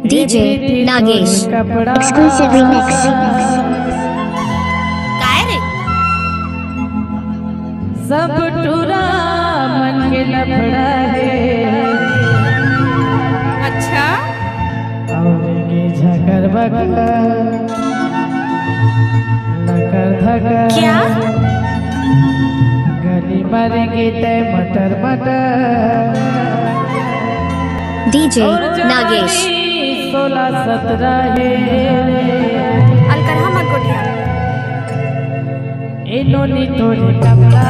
DJ Nagesh Exclusive remix. काय रे सब टूरा मन के लफड़ा है। अच्छा और ये झकर बकर लकर धकर क्या गली मरेंगे तय मटर मटर डीजे नागेश 16-17 है अलकरहा मत गोटिया इन्होंने तोड़े कपड़ा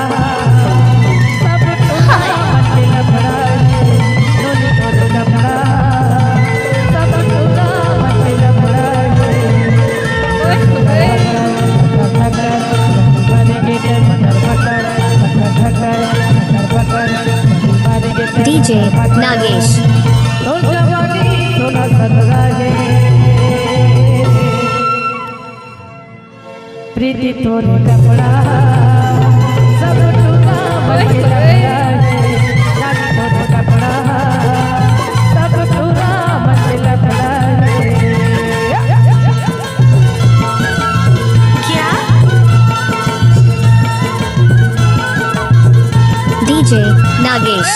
सब टूरा मन के लफड़ा है। इन्होंने तोड़े कपड़ा सब टूरा मन के लफड़ा है। डीजे नागेश प्रीति तोरे कपड़ा सब टूटा मन के लफड़ा है। रानी तोरे कपड़ा सब टूटा मन के लफड़ा है। क्या डीजे नागेश